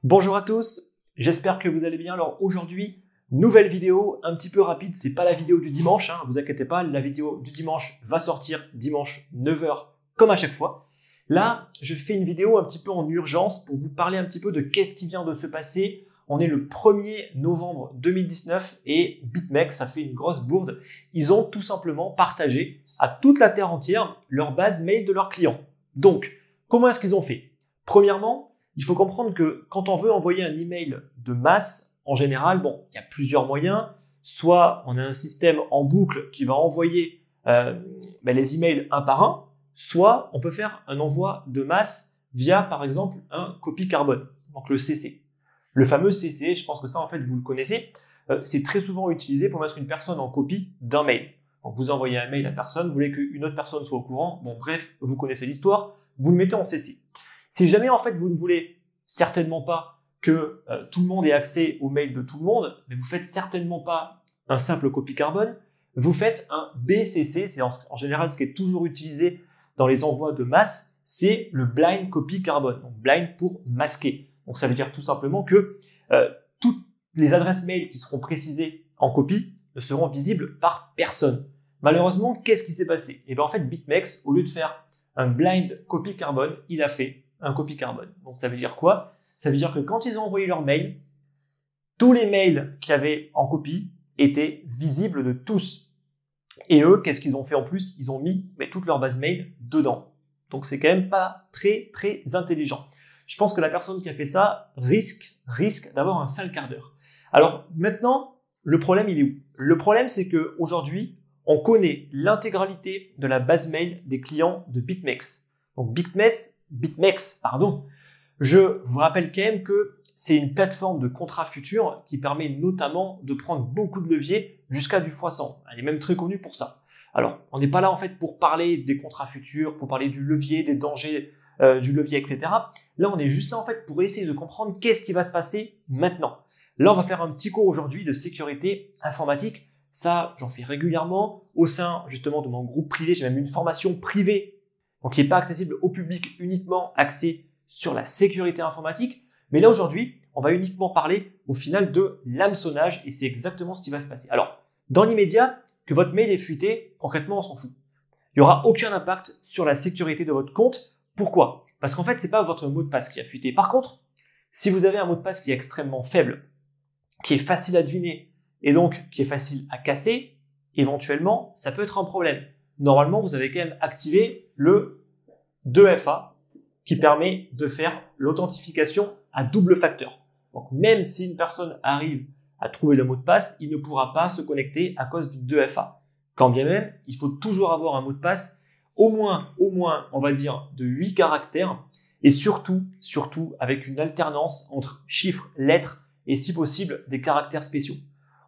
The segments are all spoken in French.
Bonjour à tous, j'espère que vous allez bien. Alors aujourd'hui, nouvelle vidéo un petit peu rapide, c'est pas la vidéo du dimanche, vous inquiétez pas, la vidéo du dimanche va sortir dimanche 9 h comme à chaque fois. Là, je fais une vidéo un petit peu en urgence pour vous parler un petit peu de qu'est-ce qui vient de se passer. On est le 1er novembre 2019 et BitMEX, ça fait une grosse bourde. Ils ont tout simplement partagé à toute la terre entière leur base mail de leurs clients. Donc, comment est-ce qu'ils ont fait? Premièrement, il faut comprendre que quand on veut envoyer un email de masse, en général, il y a plusieurs moyens. Soit on a un système en boucle qui va envoyer les emails un par un, soit on peut faire un envoi de masse via, par exemple, un copie carbone, donc le CC. Le fameux CC, je pense que ça, en fait, vous le connaissez, c'est très souvent utilisé pour mettre une personne en copie d'un mail. Donc vous envoyez un mail à personne, vous voulez qu'une autre personne soit au courant, bref, vous connaissez l'histoire, vous le mettez en CC. Si jamais, en fait, vous ne voulez certainement pas que tout le monde ait accès au mail de tout le monde, mais vous faites certainement pas un simple copie carbone, vous faites un BCC, c'est en général ce qui est toujours utilisé dans les envois de masse, c'est le blind copy carbone, donc blind pour masquer. Donc ça veut dire tout simplement que toutes les adresses mail qui seront précisées en copie ne seront visibles par personne. Malheureusement, qu'est-ce qui s'est passé? Et bien en fait, BitMEX, au lieu de faire un blind copy carbone, il a fait un copie carbone. Donc ça veut dire quoi? Ça veut dire que quand ils ont envoyé leur mail, tous les mails qu'il y avait en copie étaient visibles de tous. Et eux, qu'est-ce qu'ils ont fait en plus? Ils ont mis toute leur base mail dedans. Donc c'est quand même pas très très intelligent. Je pense que la personne qui a fait ça risque d'avoir un sale quart d'heure. Alors maintenant, le problème il est où? Le problème c'est que aujourd'hui, on connaît l'intégralité de la base mail des clients de BitMEX. Donc BitMEX, je vous rappelle quand même que c'est une plateforme de contrat futur qui permet notamment de prendre beaucoup de leviers jusqu'à du x100. Elle est même très connue pour ça. Alors, on n'est pas là en fait pour parler des contrats futurs, pour parler du levier, des dangers du levier, etc. Là, on est juste là en fait pour essayer de comprendre qu'est-ce qui va se passer maintenant. Là, on va faire un petit cours aujourd'hui de sécurité informatique. Ça, j'en fais régulièrement au sein justement de mon groupe privé. J'ai même une formation privée, donc qui n'est pas accessible au public, uniquement axée sur la sécurité informatique. Mais là, aujourd'hui, on va uniquement parler au final de l'hameçonnage et c'est exactement ce qui va se passer. Alors, dans l'immédiat, que votre mail est fuité, concrètement, on s'en fout. Il n'y aura aucun impact sur la sécurité de votre compte. Pourquoi? Parce qu'en fait, c'est pas votre mot de passe qui a fuité. Par contre, si vous avez un mot de passe qui est extrêmement faible, qui est facile à deviner et donc qui est facile à casser, éventuellement, ça peut être un problème. Normalement, vous avez quand même activé le 2FA qui permet de faire l'authentification à double facteur. Donc, même si une personne arrive à trouver le mot de passe, il ne pourra pas se connecter à cause du 2FA. Quand bien même, il faut toujours avoir un mot de passe au moins, on va dire, de 8 caractères et surtout avec une alternance entre chiffres, lettres et si possible des caractères spéciaux.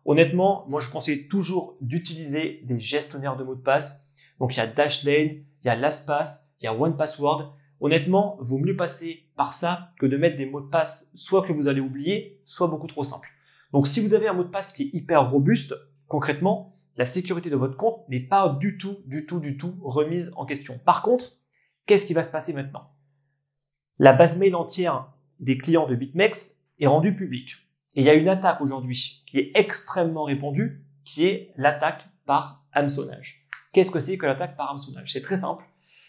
Honnêtement, moi je conseille toujours d'utiliser des gestionnaires de mots de passe. Donc il y a Dashlane, il y a LastPass, il y a OnePassword. Honnêtement, vaut mieux passer par ça que de mettre des mots de passe soit que vous allez oublier, soit beaucoup trop simples. Donc si vous avez un mot de passe qui est hyper robuste, concrètement, la sécurité de votre compte n'est pas du tout remise en question. Par contre, qu'est-ce qui va se passer maintenant? La base mail entière des clients de BitMEX est rendue publique. Et il y a une attaque aujourd'hui qui est extrêmement répandue, qui est l'attaque par hameçonnage. Qu'est-ce que c'est que l'attaque par hameçonnage? C'est très simple.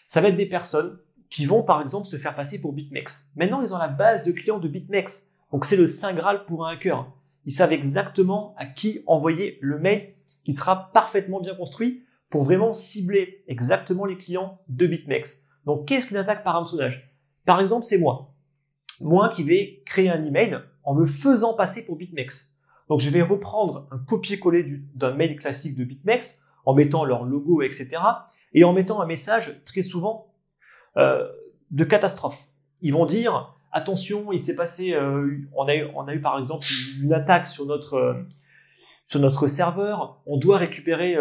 Ça va être des personnes qui vont par exemple se faire passer pour BitMEX. Maintenant, ils ont la base de clients de BitMEX. Donc c'est le Saint Graal pour un hacker. Ils savent exactement à qui envoyer le mail qui sera parfaitement bien construit pour vraiment cibler exactement les clients de BitMEX. Donc, qu'est-ce qu'une attaque par hameçonnage? Par exemple, c'est moi. Moi qui vais créer un email en me faisant passer pour BitMEX. Donc, je vais reprendre un copier-coller d'un mail classique de BitMEX en mettant leur logo, etc. et en mettant un message très souvent de catastrophe. Ils vont dire, attention, il s'est passé, on a eu par exemple une attaque sur notre serveur, on doit récupérer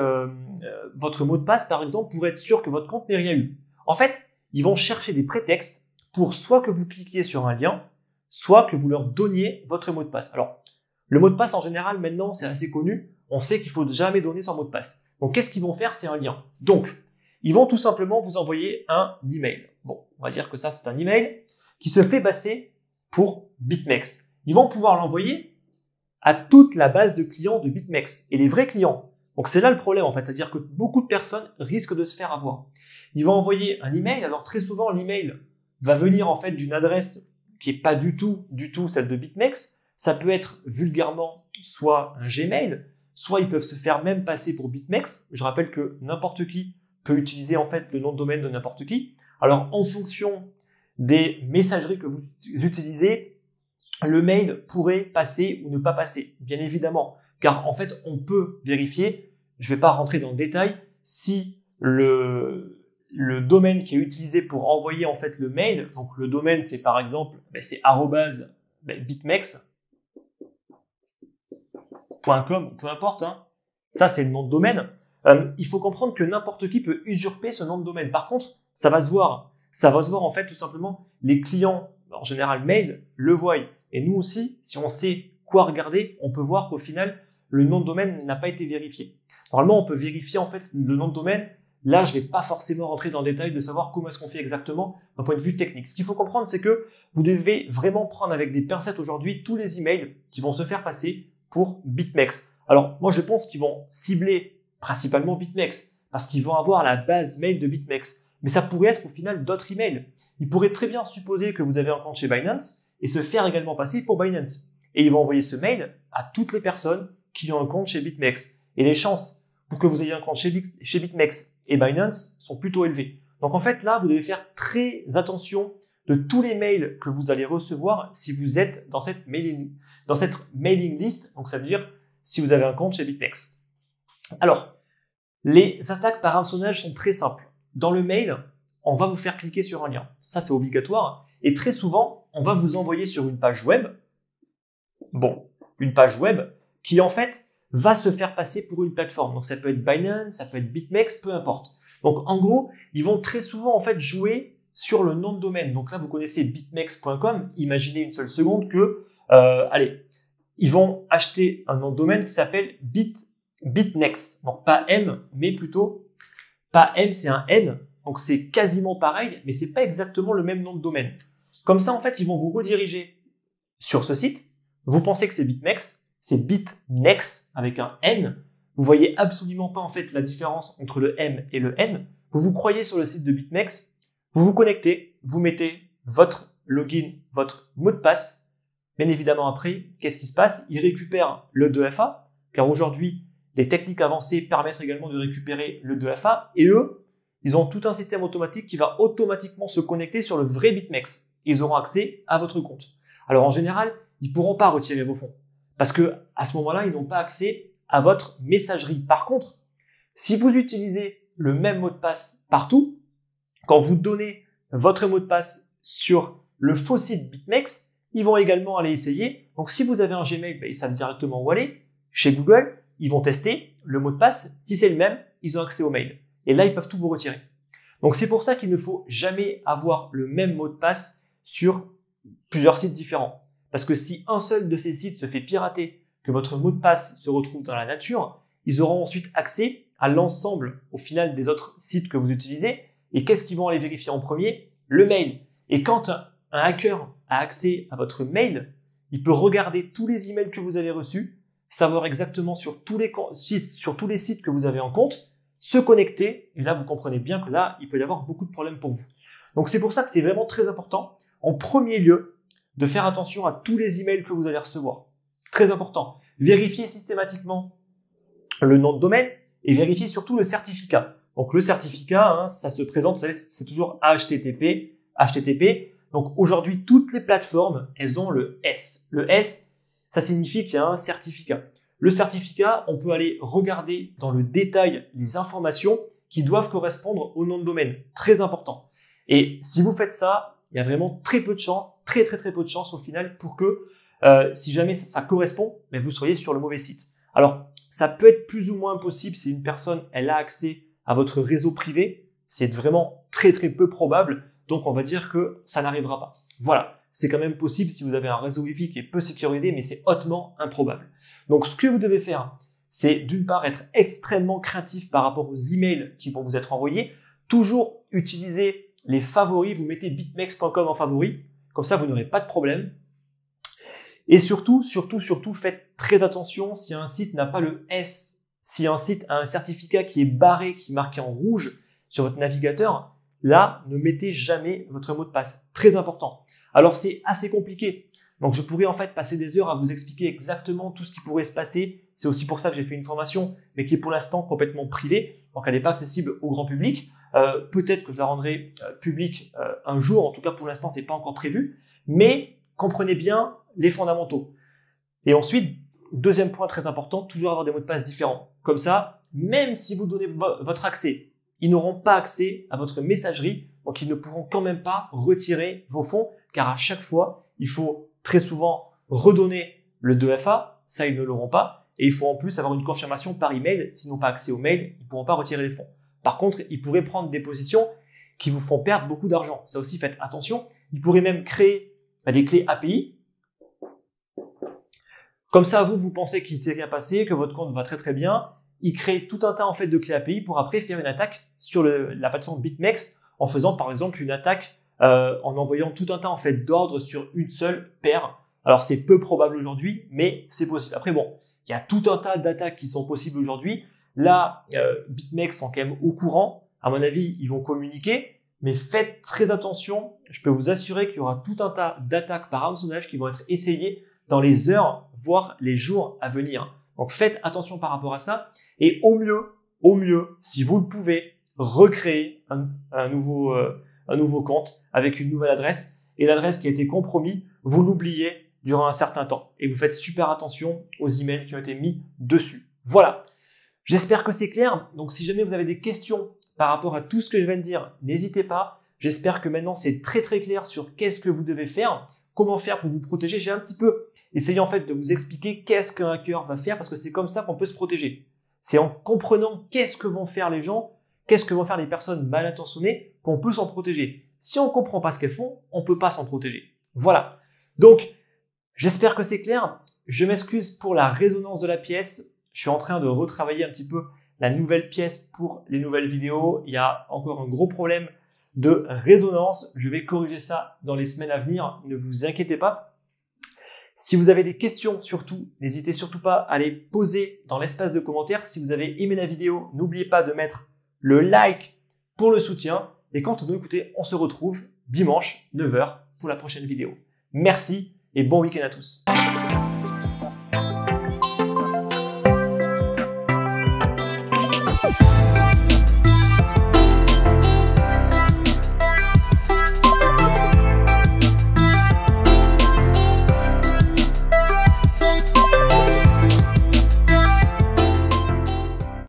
votre mot de passe, par exemple, pour être sûr que votre compte n'ait rien eu. En fait, ils vont chercher des prétextes pour soit que vous cliquiez sur un lien, soit que vous leur donniez votre mot de passe. Alors, le mot de passe, en général, maintenant, c'est assez connu. on sait qu'il faut jamais donner son mot de passe. Donc, qu'est-ce qu'ils vont faire? C'est un lien. Donc, ils vont tout simplement vous envoyer un email. Bon, on va dire que ça, c'est un email qui se fait passer pour BitMEX. Ils vont pouvoir l'envoyer à toute la base de clients de BitMEX et les vrais clients. Donc, c'est là le problème, en fait. C'est-à-dire que beaucoup de personnes risquent de se faire avoir. Ils vont envoyer un email. Alors, très souvent, l'email va venir, en fait, d'une adresse qui n'est pas du tout celle de BitMEX. Ça peut être vulgairement soit un Gmail, soit ils peuvent se faire même passer pour BitMEX. Je rappelle que n'importe qui peut utiliser en fait le nom de domaine de n'importe qui. Alors en fonction des messageries que vous utilisez, le mail pourrait passer ou ne pas passer, bien évidemment. Car en fait, on peut vérifier, je ne vais pas rentrer dans le détail, si le domaine qui est utilisé pour envoyer en fait le mail, donc le domaine c'est par exemple, c'est @bitmex.com, peu importe, hein. Ça c'est le nom de domaine. Il faut comprendre que n'importe qui peut usurper ce nom de domaine. Par contre, ça va se voir. Ça va se voir en fait tout simplement. Les clients, en général mail, le voient. Et nous aussi, si on sait quoi regarder, on peut voir qu'au final, le nom de domaine n'a pas été vérifié. Normalement, on peut vérifier en fait le nom de domaine. Là, je ne vais pas forcément rentrer dans le détail de savoir comment est-ce qu'on fait exactement d'un point de vue technique. Ce qu'il faut comprendre, c'est que vous devez vraiment prendre avec des pincettes aujourd'hui tous les emails qui vont se faire passer pour BitMEX. Alors, moi, je pense qu'ils vont cibler principalement BitMEX, parce qu'ils vont avoir la base mail de BitMEX. Mais ça pourrait être au final d'autres emails. Ils pourraient très bien supposer que vous avez un compte chez Binance et se faire également passer pour Binance. Et ils vont envoyer ce mail à toutes les personnes qui ont un compte chez BitMEX. Et les chances pour que vous ayez un compte chez BitMEX et Binance sont plutôt élevées. Donc en fait, là, vous devez faire très attention de tous les mails que vous allez recevoir si vous êtes dans cette mailing list. Donc ça veut dire si vous avez un compte chez BitMEX. Alors, les attaques par hameçonnage sont très simples. Dans le mail, on va vous faire cliquer sur un lien. Ça, c'est obligatoire. Et très souvent, on va vous envoyer sur une page web. Bon, une page web qui, en fait, va se faire passer pour une plateforme. Donc, ça peut être Binance, ça peut être BitMEX, peu importe. Donc, en gros, ils vont très souvent, en fait, jouer sur le nom de domaine. Donc là, vous connaissez bitmex.com. Imaginez une seule seconde que, ils vont acheter un nom de domaine qui s'appelle BitNex, donc pas M, mais plutôt, pas M, c'est un N, donc c'est quasiment pareil, mais c'est pas exactement le même nom de domaine. Comme ça, en fait, ils vont vous rediriger sur ce site. Vous pensez que c'est BitMEX, c'est BitNex avec un N. Vous voyez absolument pas en fait la différence entre le M et le N. Vous vous croyez sur le site de BitMEX, vous vous connectez, vous mettez votre login, votre mot de passe. Bien évidemment, après, qu'est-ce qui se passe? Ils récupèrent le 2FA, car aujourd'hui, les techniques avancées permettent également de récupérer le 2FA, et eux, ils ont tout un système automatique qui va automatiquement se connecter sur le vrai BitMEX. Ils auront accès à votre compte. Alors en général, ils ne pourront pas retirer vos fonds, parce que à ce moment-là, ils n'ont pas accès à votre messagerie. Par contre, si vous utilisez le même mot de passe partout, quand vous donnez votre mot de passe sur le faux site BitMEX, ils vont également aller essayer. Donc si vous avez un Gmail, ils savent directement où aller. Chez Google, ils vont tester le mot de passe. Si c'est le même, ils ont accès au mail. Et là, ils peuvent tout vous retirer. Donc c'est pour ça qu'il ne faut jamais avoir le même mot de passe sur plusieurs sites différents. Parce que si un seul de ces sites se fait pirater, que votre mot de passe se retrouve dans la nature, ils auront ensuite accès à l'ensemble, au final, des autres sites que vous utilisez. Et qu'est-ce qu'ils vont aller vérifier en premier? Le mail. Et quand un hacker a accès à votre mail, il peut regarder tous les emails que vous avez reçus, savoir exactement sur tous les sites que vous avez en compte, se connecter, et là vous comprenez bien que là, il peut y avoir beaucoup de problèmes pour vous. Donc c'est pour ça que c'est vraiment très important, en premier lieu, de faire attention à tous les emails que vous allez recevoir. Très important. Vérifiez systématiquement le nom de domaine et vérifiez surtout le certificat. Donc le certificat, ça se présente, vous savez, c'est toujours HTTP. Donc aujourd'hui, toutes les plateformes, elles ont le S. Le S, ça signifie qu'il y a un certificat. Le certificat, on peut aller regarder dans le détail les informations qui doivent correspondre au nom de domaine. Très important. Et si vous faites ça, il y a vraiment très peu de chance, très peu de chance au final pour que, si jamais ça correspond, mais vous soyez sur le mauvais site. Alors, ça peut être plus ou moins possible si une personne, elle a accès à votre réseau privé. C'est vraiment très peu probable. Donc, on va dire que ça n'arrivera pas. Voilà, c'est quand même possible si vous avez un réseau Wi-Fi qui est peu sécurisé, mais c'est hautement improbable. Donc, ce que vous devez faire, c'est d'une part être extrêmement créatif par rapport aux emails qui vont vous être envoyés. Toujours utiliser les favoris, vous mettez bitmex.com en favori, comme ça vous n'aurez pas de problème. Et surtout, faites très attention si un site n'a pas le S, si un site a un certificat qui est barré, qui est marqué en rouge sur votre navigateur, là, ne mettez jamais votre mot de passe. Très important. Alors, c'est assez compliqué. Donc, je pourrais en fait passer des heures à vous expliquer exactement tout ce qui pourrait se passer. C'est aussi pour ça que j'ai fait une formation, mais qui est pour l'instant complètement privée. Donc, elle n'est pas accessible au grand public. Peut-être que je la rendrai publique un jour. En tout cas, pour l'instant, c'est pas encore prévu. Mais comprenez bien les fondamentaux. Et ensuite, deuxième point très important, toujours avoir des mots de passe différents. Comme ça, même si vous donnez votre accès, ils n'auront pas accès à votre messagerie, donc ils ne pourront quand même pas retirer vos fonds, car à chaque fois, il faut très souvent redonner le 2FA, ça ils ne l'auront pas, et il faut en plus avoir une confirmation par email. S'ils n'ont pas accès au mail, ils ne pourront pas retirer les fonds. Par contre, ils pourraient prendre des positions qui vous font perdre beaucoup d'argent. Ça aussi, faites attention. Ils pourraient même créer des clés API. Comme ça, vous pensez qu'il ne s'est rien passé, que votre compte va très très bien. Ils créent tout un tas en fait de clés API pour après faire une attaque sur la plateforme BitMEX en faisant par exemple une attaque en envoyant tout un tas en fait d'ordres sur une seule paire. Alors c'est peu probable aujourd'hui, mais c'est possible. Après bon, il y a tout un tas d'attaques qui sont possibles aujourd'hui. Là, BitMEX sont quand même au courant. À mon avis, ils vont communiquer, mais faites très attention. Je peux vous assurer qu'il y aura tout un tas d'attaques par hameçonnage qui vont être essayées dans les heures, voire les jours à venir. Donc faites attention par rapport à ça. Et au mieux, si vous le pouvez, recréer un nouveau compte avec une nouvelle adresse. Et l'adresse qui a été compromise, vous l'oubliez durant un certain temps. Et vous faites super attention aux emails qui ont été mis dessus. Voilà. J'espère que c'est clair. Donc si jamais vous avez des questions par rapport à tout ce que je viens de dire, n'hésitez pas. J'espère que maintenant c'est très très clair sur qu'est-ce que vous devez faire, comment faire pour vous protéger. J'ai un petit peu essayé en fait de vous expliquer qu'est-ce qu'un hacker va faire parce que c'est comme ça qu'on peut se protéger. C'est en comprenant qu'est-ce que vont faire les gens, qu'est-ce que vont faire les personnes mal intentionnées qu'on peut s'en protéger. Si on ne comprend pas ce qu'elles font, on ne peut pas s'en protéger. Voilà. Donc, j'espère que c'est clair. Je m'excuse pour la résonance de la pièce. Je suis en train de retravailler un petit peu la nouvelle pièce pour les nouvelles vidéos. Il y a encore un gros problème de résonance. Je vais corriger ça dans les semaines à venir. Ne vous inquiétez pas. Si vous avez des questions, surtout, n'hésitez surtout pas à les poser dans l'espace de commentaires. Si vous avez aimé la vidéo, n'oubliez pas de mettre le like pour le soutien. Et quant à nous, écoutez, on se retrouve dimanche 9h pour la prochaine vidéo. Merci et bon week-end à tous.